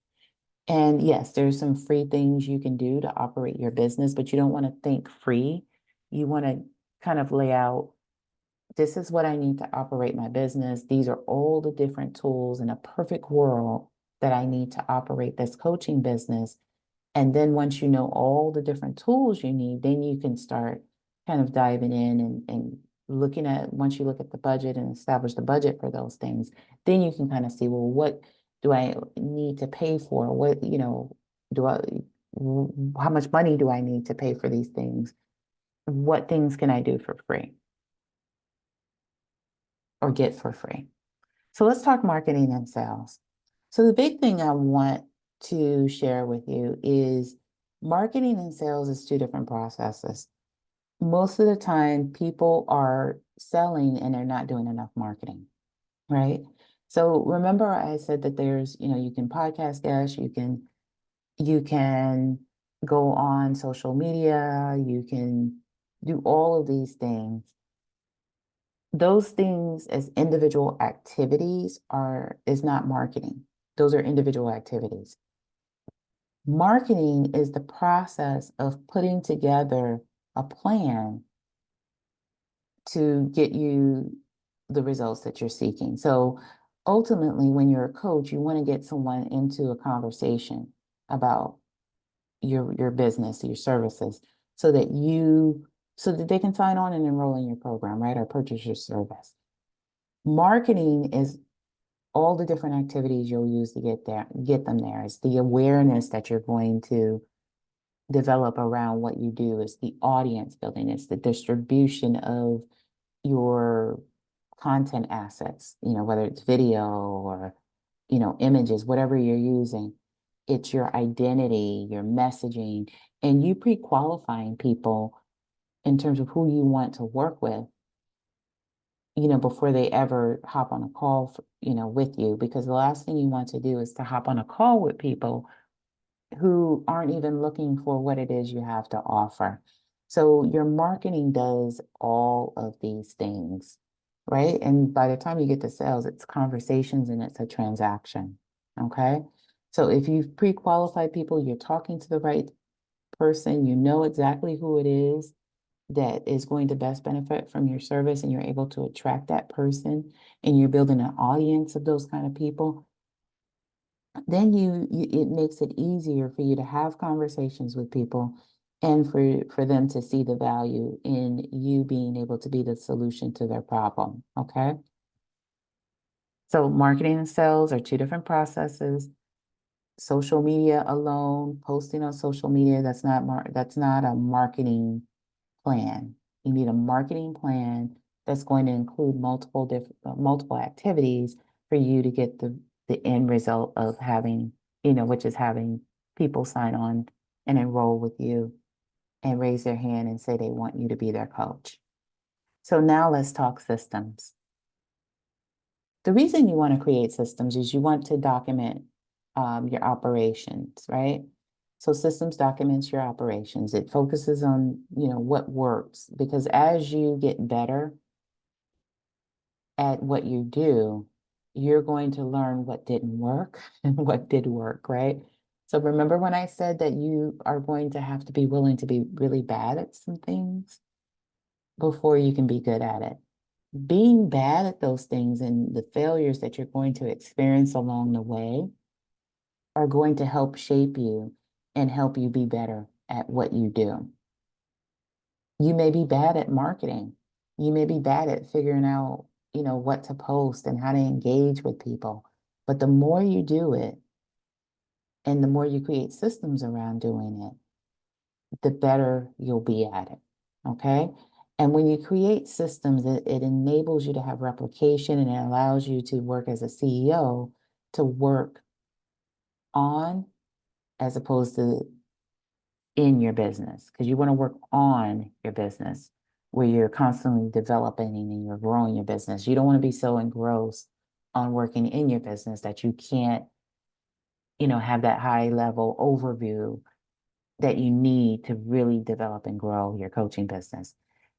And yes, there's some free things you can do to operate your business, but you don't want to think free. You want to kind of lay out, this is what I need to operate my business. These are all the different tools in a perfect world that I need to operate this coaching business. And then once you know all the different tools you need, then you can start kind of diving in and looking at, once you look at the budget and establish the budget for those things, then you can kind of see, well, what do I need to pay for? What, do I, how much money do I need to pay for these things? What things can I do for free or get for free? So let's talk marketing and sales. So the big thing I want to share with you is marketing and sales is two different processes. Most of the time, people are selling and they're not doing enough marketing, right? So remember I said that there's, you can podcast guests, you can go on social media, you can do all of these things. Those things as individual activities is not marketing. Those are individual activities. Marketing is the process of putting together a plan to get you the results that you're seeking. So ultimately, when you're a coach, you want to get someone into a conversation about your business, your services, so that they can sign on and enroll in your program, right? Or purchase your service. Marketing is all the different activities you'll use to get them there. It's the awareness that you're going to develop around what you do. It's the audience building. It's the distribution of your content assets, whether it's video or, images, whatever you're using. It's your identity, your messaging, and you pre-qualifying people in terms of who you want to work with, before they ever hop on a call, with you, because the last thing you want to do is to hop on a call with people who aren't even looking for what it is you have to offer. So your marketing does all of these things, right? And by the time you get to sales, it's conversations and it's a transaction, okay? So if you've pre-qualified people, you're talking to the right person, you know exactly who it is that is going to best benefit from your service, and you're able to attract that person, and you're building an audience of those kind of people, then it makes it easier for you to have conversations with people and for them to see the value in you being able to be the solution to their problem. Okay. So marketing and sales are two different processes. Social media alone, posting on social media, that's not a marketing plan. You need a marketing plan that's going to include multiple activities for you to get the end result of having, which is having people sign on and enroll with you and raise their hand and say they want you to be their coach. So now let's talk systems. The reason you want to create systems is you want to document your operations, right? So systems documents your operations. It focuses on, what works, because as you get better at what you do, you're going to learn what didn't work and what did work, right? So remember when I said that you are going to have to be willing to be really bad at some things before you can be good at it. Being bad at those things and the failures that you're going to experience along the way are going to help shape you and help you be better at what you do. You may be bad at marketing. You may be bad at figuring out what to post and how to engage with people. But the more you do it and the more you create systems around doing it, the better you'll be at it. Okay. And when you create systems, it enables you to have replication and it allows you to work as a CEO to work on as opposed to in your business, because you want to work on your business where you're constantly developing and you're growing your business. You don't want to be so engrossed on working in your business that you can't, have that high level overview that you need to really develop and grow your coaching business.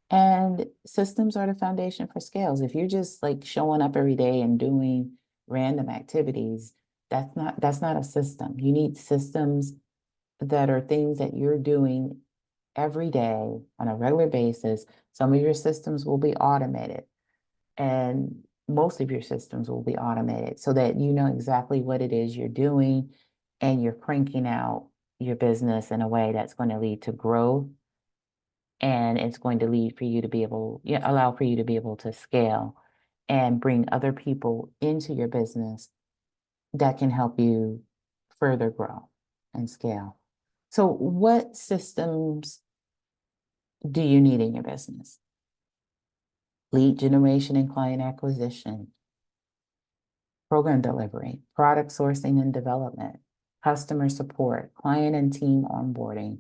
And systems are the foundation for scales. If you're just like showing up every day and doing random activities, that's not a system. You need systems that are things that you're doing every day on a regular basis. Some of your systems will be automated, and most of your systems will be automated so that you know exactly what it is you're doing and you're cranking out your business in a way that's going to lead to growth, and it's going to lead for you to be able, allow for you to be able to scale and bring other people into your business that can help you further grow and scale. So what systems do you need in your business? Lead generation and client acquisition, program delivery, product sourcing and development, customer support, client and team onboarding.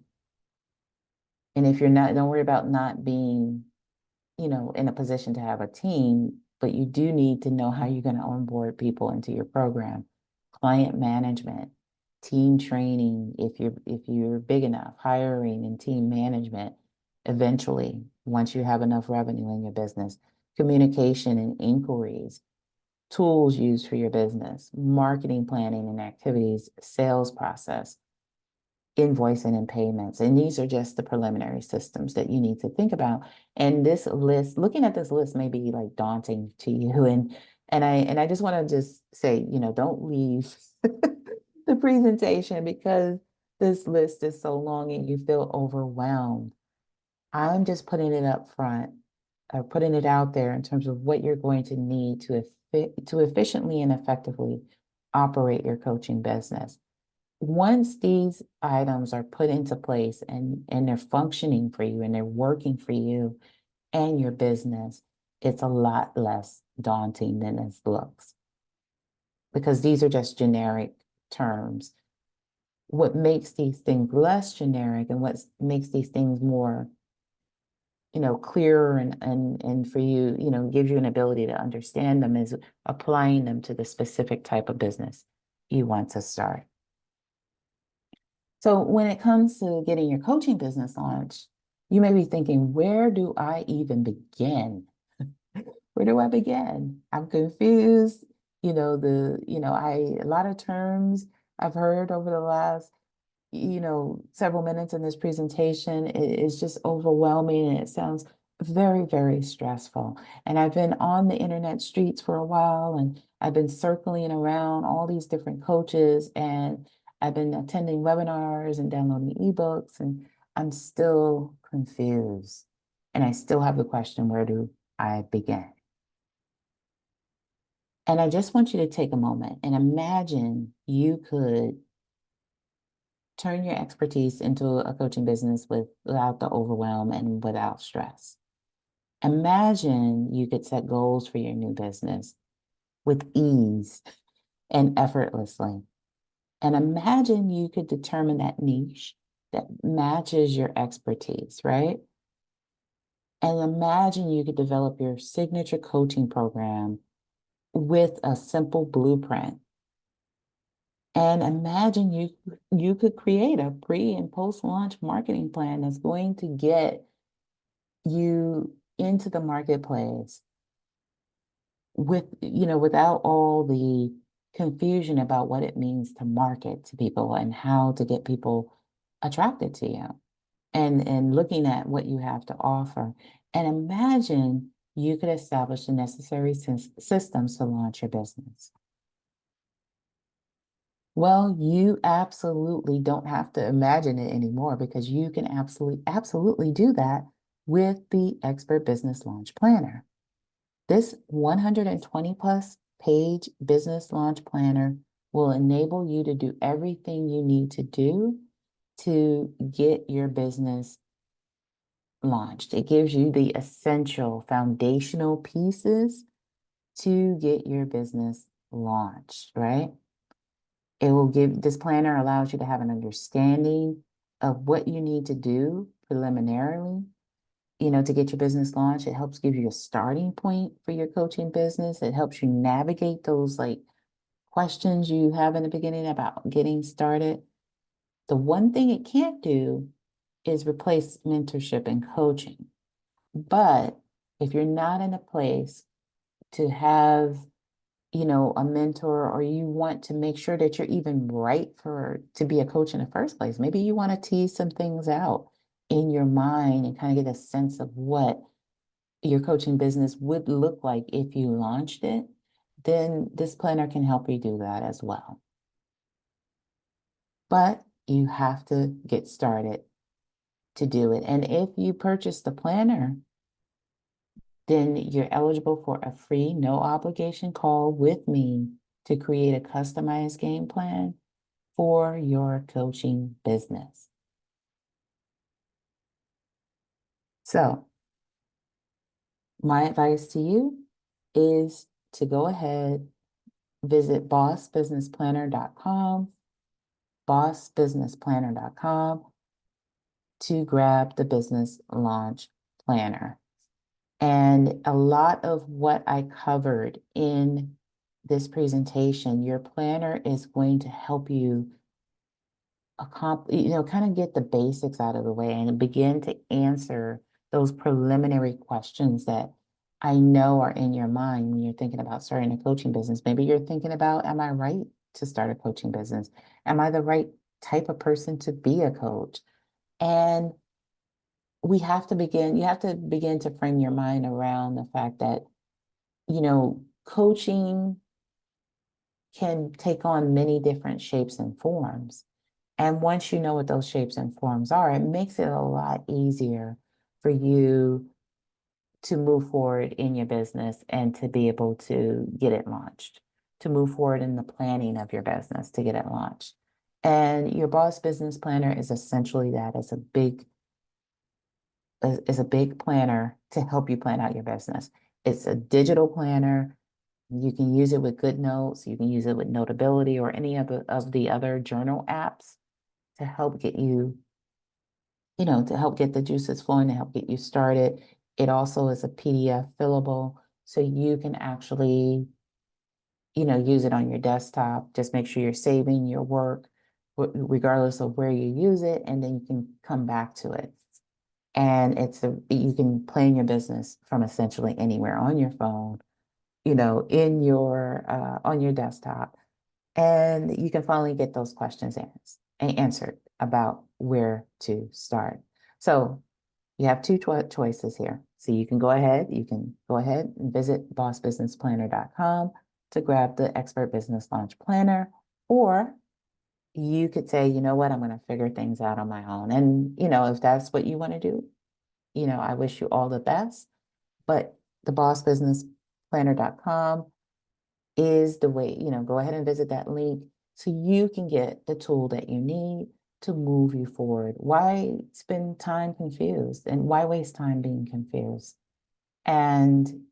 And if you're not, don't worry about not being, in a position to have a team, but you do need to know how you're going to onboard people into your program. Client management, team training, if you're big enough, hiring and team management, eventually, once you have enough revenue in your business, communication and inquiries, tools used for your business, marketing planning and activities, sales process, invoicing and payments. And these are just the preliminary systems that you need to think about. And this list, looking at this list may be like daunting to you. And I just want to just say, don't leave the presentation because this list is so long and you feel overwhelmed. I'm just putting it up front, or putting it out there in terms of what you're going to need to efficiently and effectively operate your coaching business. Once these items are put into place and they're functioning for you and they're working for you and your business, it's a lot less daunting than it looks, because these are just generic terms. What makes these things less generic and what makes these things more, clearer and for you, gives you an ability to understand them is applying them to the specific type of business you want to start. So when it comes to getting your coaching business launched, you may be thinking, where do I even begin? Where do I begin? I'm confused. A lot of terms I've heard over the last, several minutes in this presentation, it's just overwhelming and it sounds very, very stressful. And I've been on the internet streets for a while and I've been circling around all these different coaches and I've been attending webinars and downloading ebooks, and I'm still confused. And I still have the question, where do I begin? And I just want you to take a moment and imagine you could turn your expertise into a coaching business without the overwhelm and without stress. Imagine you could set goals for your new business with ease and effortlessly. And imagine you could determine that niche that matches your expertise, right? And imagine you could develop your signature coaching program with a simple blueprint. And imagine you could create a pre and post-launch marketing plan that's going to get you into the marketplace without all the confusion about what it means to market to people and how to get people attracted to you, and looking at what you have to offer. And imagine you could establish the necessary systems to launch your business. Well, you absolutely don't have to imagine it anymore, because you can absolutely do that with the Expert Business Launch Planner. This 120 plus page business launch planner will enable you to do everything you need to do to get your business launched. It gives you the essential foundational pieces to get your business launched, right? It will give, this planner allows you to have an understanding of what you need to do preliminarily, to get your business launched. It helps give you a starting point for your coaching business. It helps you navigate those like questions you have in the beginning about getting started. The one thing it can't do is replace mentorship and coaching. But if you're not in a place to have, a mentor, or you want to make sure that you're even right to be a coach in the first place, maybe you want to tease some things out in your mind and kind of get a sense of what your coaching business would look like if you launched it, then this planner can help you do that as well. But you have to get started to do it. And if you purchase the planner, then you're eligible for a free, no obligation call with me to create a customized game plan for your coaching business. So, my advice to you is to go ahead, visit bossbusinessplanner.com to grab the business launch planner. And a lot of what I covered in this presentation, your planner is going to help you kind of get the basics out of the way and begin to answer those preliminary questions that I know are in your mind when you're thinking about starting a coaching business. Maybe you're thinking about, am I right to start a coaching business? Am I the right type of person to be a coach? And you have to begin to frame your mind around the fact that, coaching can take on many different shapes and forms. And once you know what those shapes and forms are, it makes it a lot easier for you to move forward in your business and to be able to get it launched, to move forward in the planning of your business to get it launched. And your boss business planner is essentially that. Is a big planner to help you plan out your business. It's a digital planner. You can use it with GoodNotes. You can use it with Notability or any of the other journal apps to help get you, to help get the juices flowing, to help get you started. It also is a PDF fillable, so you can actually, use it on your desktop. Just make sure you're saving your work regardless of where you use it, and then you can come back to it. And you can plan your business from essentially anywhere on your phone, on your desktop, and you can finally get those questions answered about where to start. So you have two choices here. So you can go ahead and visit bossbusinessplanner.com to grab the expert business launch planner, or you could say, you know what, I'm going to figure things out on my own. And, if that's what you want to do, I wish you all the best. But the bossbusinessplanner.com is the way, go ahead and visit that link so you can get the tool that you need to move you forward. Why spend time confused, and why waste time being confused? And,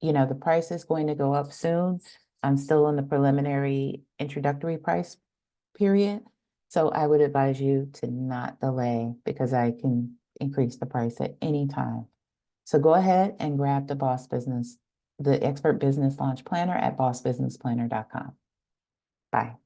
the price is going to go up soon. I'm still in the preliminary introductory price period. So I would advise you to not delay, because I can increase the price at any time. So go ahead and grab the expert business launch planner at bossbusinessplanner.com. Bye.